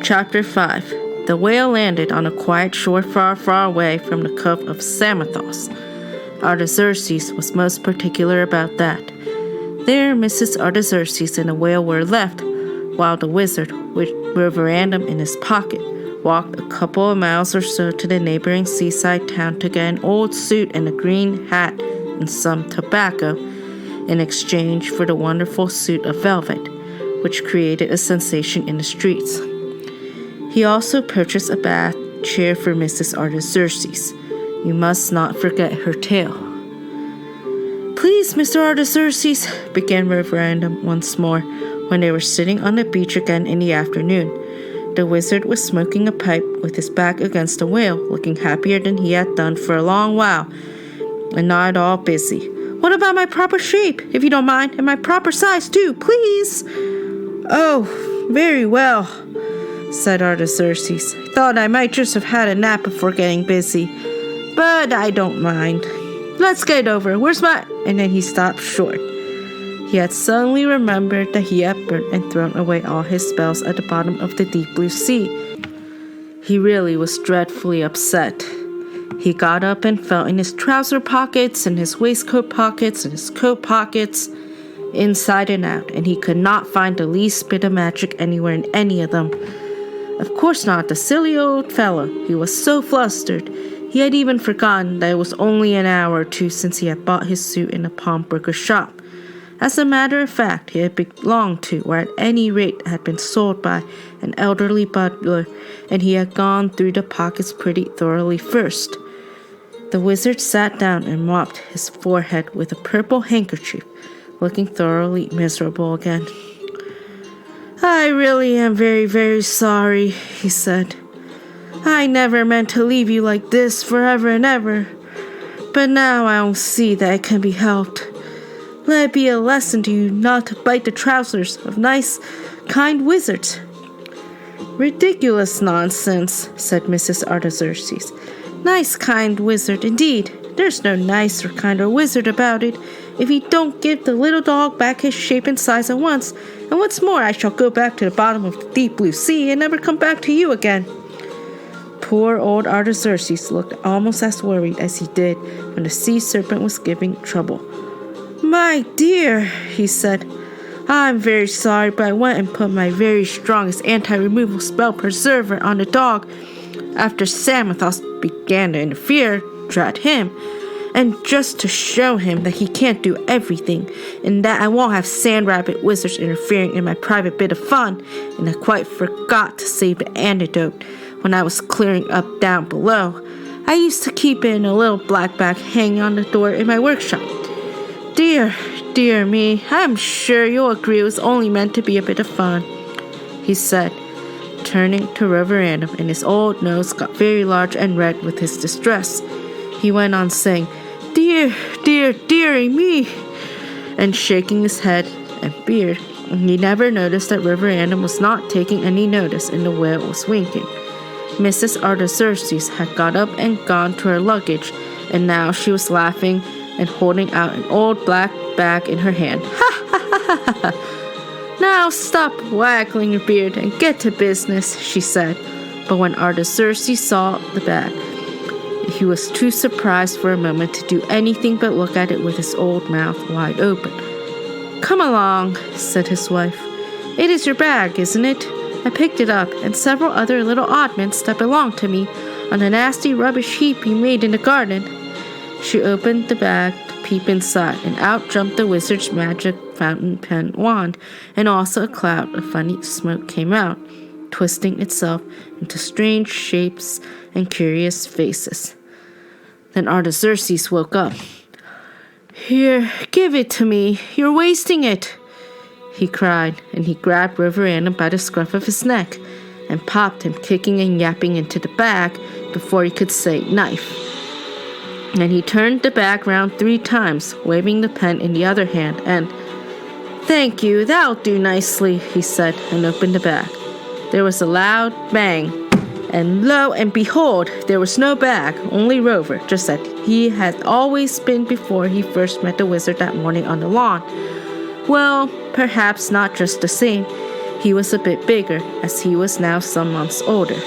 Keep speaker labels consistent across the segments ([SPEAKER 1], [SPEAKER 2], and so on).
[SPEAKER 1] Chapter 5. The whale landed on a quiet shore far, far away from the cove of Samathos. Artaxerxes was most particular about that. There Mrs. Artaxerxes and the whale were left, while the wizard, with Roverandom in his pocket, walked a couple of miles or so to the neighboring seaside town to get an old suit and a green hat and some tobacco in exchange for the wonderful suit of velvet, which created a sensation in the streets. He also purchased a bath chair for Mrs. Artaxerxes. You must not forget her tale. "Please, Mr. Artaxerxes," began Roverandom once more, when they were sitting on the beach again in the afternoon. The wizard was smoking a pipe with his back against the whale, looking happier than he had done for a long while, and not at all busy. "What about my proper shape, if you don't mind, and my proper size too, please?" "Oh, very well," said Artaxerxes. "Thought I might just have had a nap before getting busy, but I don't mind. Let's get over. Where's my—" And then he stopped short. He had suddenly remembered that he had burnt and thrown away all his spells at the bottom of the deep blue sea. He really was dreadfully upset. He got up and felt in his trouser pockets and his waistcoat pockets and his coat pockets, inside and out, and he could not find the least bit of magic anywhere in any of them. Of course not, the silly old fellow. He was so flustered. He had even forgotten that it was only an hour or two since he had bought his suit in a pawnbroker's shop. As a matter of fact, it had belonged to, or at any rate had been sold by, an elderly butler, and he had gone through the pockets pretty thoroughly first. The wizard sat down and mopped his forehead with a purple handkerchief, looking thoroughly miserable again. "I really am very, very sorry," he said. "I never meant to leave you like this forever and ever, but now I don't see that it can be helped. Let it be a lesson to you not to bite the trousers of nice, kind wizards." "Ridiculous nonsense," said Mrs. Artaxerxes. "Nice, kind wizard, indeed. There's no nicer, kinder wizard about it. If you don't give the little dog back his shape and size at once, and what's more, I shall go back to the bottom of the deep blue sea and never come back to you again." Poor old Artaxerxes looked almost as worried as he did when the sea serpent was giving trouble. "My dear," he said, "I'm very sorry, but I went and put my very strongest anti-removal spell preserver on the dog after Samathos began to interfere, drat him, and just to show him that he can't do everything, and that I won't have sand rabbit wizards interfering in my private bit of fun, and I quite forgot to save the antidote when I was clearing up down below. I used to keep it in a little black bag hanging on the door in my workshop. Dear, dear me, I'm sure you'll agree it was only meant to be a bit of fun," he said, turning to Roverandom, and his old nose got very large and red with his distress. He went on saying, "Dear, dear, dearie me," and shaking his head and beard. He never noticed that Roverandom was not taking any notice, and the whale was winking. Mrs. Artaxerxes had got up and gone to her luggage, and now she was laughing and holding out an old black bag in her hand. "Ha ha ha ha ha! Now stop waggling your beard and get to business," she said. But when Artaxerxes saw the bag, he was too surprised for a moment to do anything but look at it with his old mouth wide open. "Come along," said his wife. "It is your bag, isn't it? I picked it up, and several other little oddments that belonged to me, on the nasty rubbish heap you made in the garden." She opened the bag to peep inside, and out jumped the wizard's magic fountain pen wand, and also a cloud of funny smoke came out, twisting itself into strange shapes and curious faces. Then Artaxerxes woke up. "Here, give it to me. You're wasting it," he cried, and he grabbed Roverandom by the scruff of his neck and popped him kicking and yapping into the bag before he could say knife. And he turned the bag round 3 times, waving the pen in the other hand, and, "Thank you, that'll do nicely," he said, and opened the bag. There was a loud bang, and lo and behold, there was no bag, only Rover, just as he had always been before he first met the wizard that morning on the lawn. Well, perhaps not just the same. He was a bit bigger, as he was now some months older.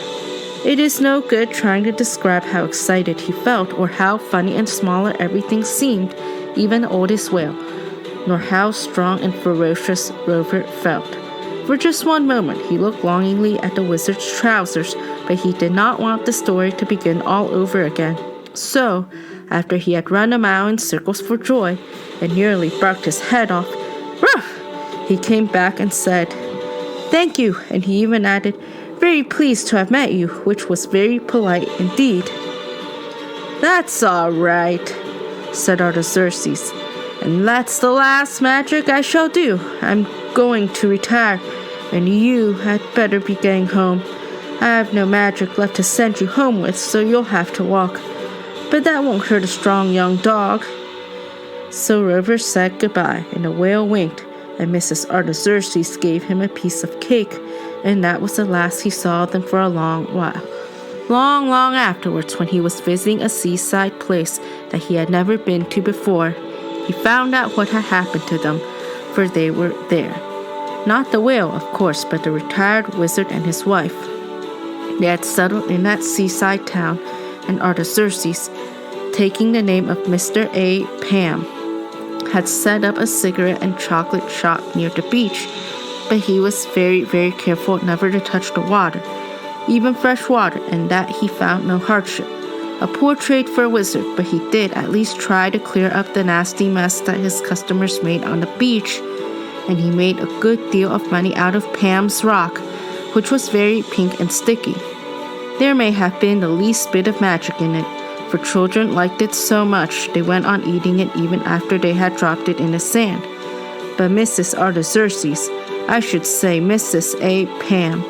[SPEAKER 1] It is no good trying to describe how excited he felt, or how funny and smaller everything seemed, even the oldest whale, nor how strong and ferocious Rover felt. For just one moment he looked longingly at the wizard's trousers, but he did not want the story to begin all over again. So, after he had run a mile in circles for joy, and nearly barked his head off, "Ruff!" he came back and said, "Thank you," and he even added, "Very pleased to have met you," which was very polite indeed. "That's all right," said Artaxerxes, "and that's the last magic I shall do. I'm going to retire, and you had better be getting home. I have no magic left to send you home with, so you'll have to walk. But that won't hurt a strong young dog." So Rover said goodbye, and the whale winked, and Mrs. Artaxerxes gave him a piece of cake, and that was the last he saw of them for a long while. Long, long afterwards, when he was visiting a seaside place that he had never been to before, he found out what had happened to them, for they were there. Not the whale, of course, but the retired wizard and his wife. They had settled in that seaside town, and Artaxerxes, taking the name of Mr. A. Pam, had set up a cigarette and chocolate shop near the beach, but he was very, very careful never to touch the water, even fresh water, and that he found no hardship. A poor trade for a wizard, but he did at least try to clear up the nasty mess that his customers made on the beach, and he made a good deal of money out of Pam's rock, which was very pink and sticky. There may have been the least bit of magic in it, for children liked it so much they went on eating it even after they had dropped it in the sand. But Mrs. Artaxerxes, I should say Mrs. A. Pam,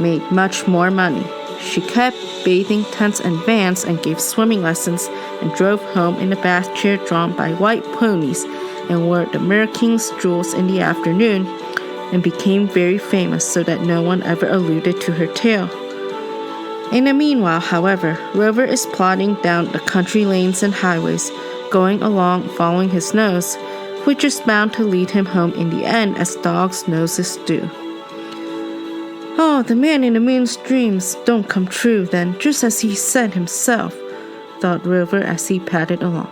[SPEAKER 1] made much more money. She kept bathing tents and vans, and gave swimming lessons, and drove home in a bath chair drawn by white ponies, and wore the Mer King's jewels in the afternoon, and became very famous, so that no one ever alluded to her tale. In the meanwhile, however, Rover is plodding down the country lanes and highways, going along following his nose, which is bound to lead him home in the end, as dogs' noses do. "Oh, the man in the moon's dreams don't come true, then, just as he said himself," thought Rover as he padded along.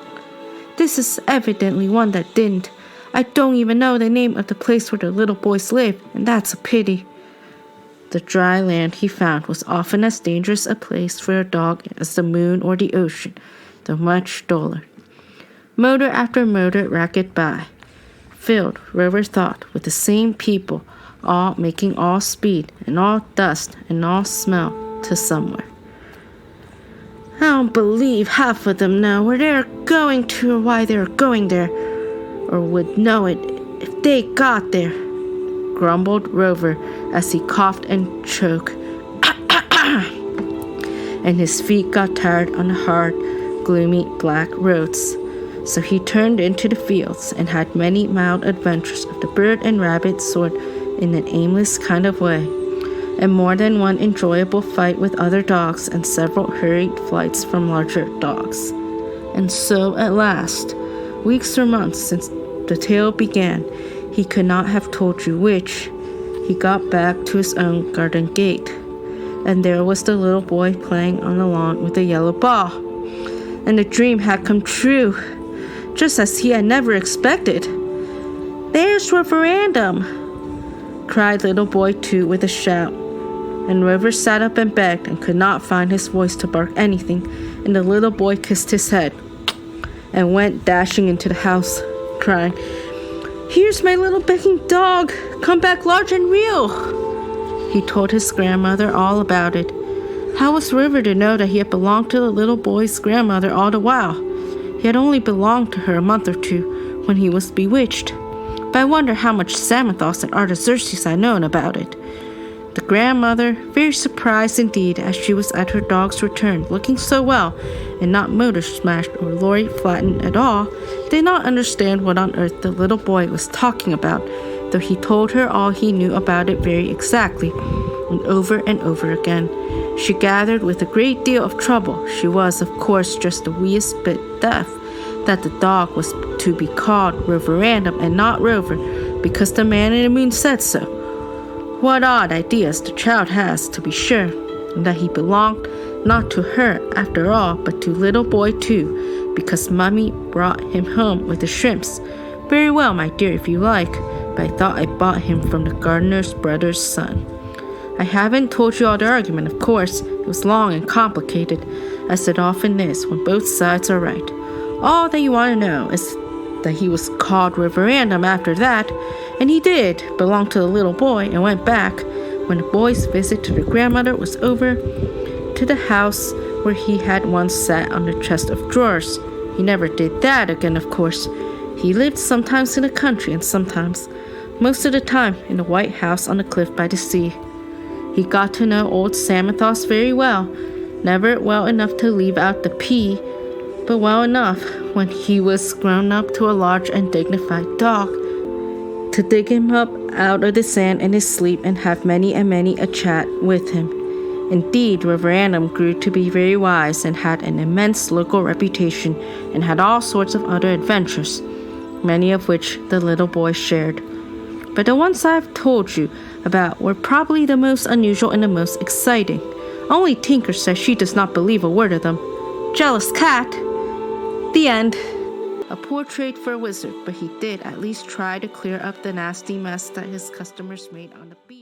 [SPEAKER 1] "This is evidently one that didn't. I don't even know the name of the place where the little boys live, and that's a pity." The dry land he found was often as dangerous a place for a dog as the moon or the ocean, though much duller. Motor after motor racked by, filled, Rover thought, with the same people, all making all speed, and all dust, and all smell, to somewhere. "I don't believe half of them know where they're going to or why they're going there, or would know it if they got there," grumbled Rover as he coughed and choked, and his feet got tired on the hard, gloomy black roads. So he turned into the fields, and had many mild adventures of the bird and rabbit sort in an aimless kind of way, and more than one enjoyable fight with other dogs, and several hurried flights from larger dogs. And so, at last, weeks or months since the tale began, he could not have told you which, he got back to his own garden gate, and there was the little boy playing on the lawn with a yellow ball. And the dream had come true, just as he had never expected. "There's Roverandom!" cried little boy 2 with a shout, and Rover sat up and begged, and could not find his voice to bark anything, and the little boy kissed his head, and went dashing into the house, crying, "Here's my little begging dog! Come back large and real!" He told his grandmother all about it. How was Rover to know that he had belonged to the little boy's grandmother all the while? He had only belonged to her a month or 2 when he was bewitched. But I wonder how much Samothrace and Artaxerxes had known about it. The grandmother, very surprised indeed as she was at her dog's return, looking so well, and not motor smashed or lorry flattened at all, did not understand what on earth the little boy was talking about, though he told her all he knew about it very exactly, and over again. She gathered with a great deal of trouble, she was of course just the weest bit deaf, that the dog was to be called Roverandom and not Rover, because the man in the moon said so. What odd ideas the child has, to be sure, and that he belonged not to her after all, but to little boy too, because Mummy brought him home with the shrimps. Very well, my dear, if you like, but I thought I bought him from the gardener's brother's son. I haven't told you all the argument, of course. It was long and complicated, as it often is when both sides are right. All that you want to know is that he was called Roverandom after that, and he did belong to the little boy and went back, when the boy's visit to the grandmother was over, to the house where he had once sat on the chest of drawers. He never did that again, of course. He lived sometimes in the country and sometimes, most of the time, in the white house on the cliff by the sea. He got to know old Samothos very well, never well enough to leave out the P, but well enough when he was grown up to a large and dignified dog, to dig him up out of the sand in his sleep and have many and many a chat with him. Indeed, Roverandom grew to be very wise and had an immense local reputation and had all sorts of other adventures, many of which the little boy shared. But the ones I've told you about were probably the most unusual and the most exciting. Only Tinker says she does not believe a word of them. Jealous cat! The end. A poor trade for a wizard, but he did at least try to clear up the nasty mess that his customers made on the beach.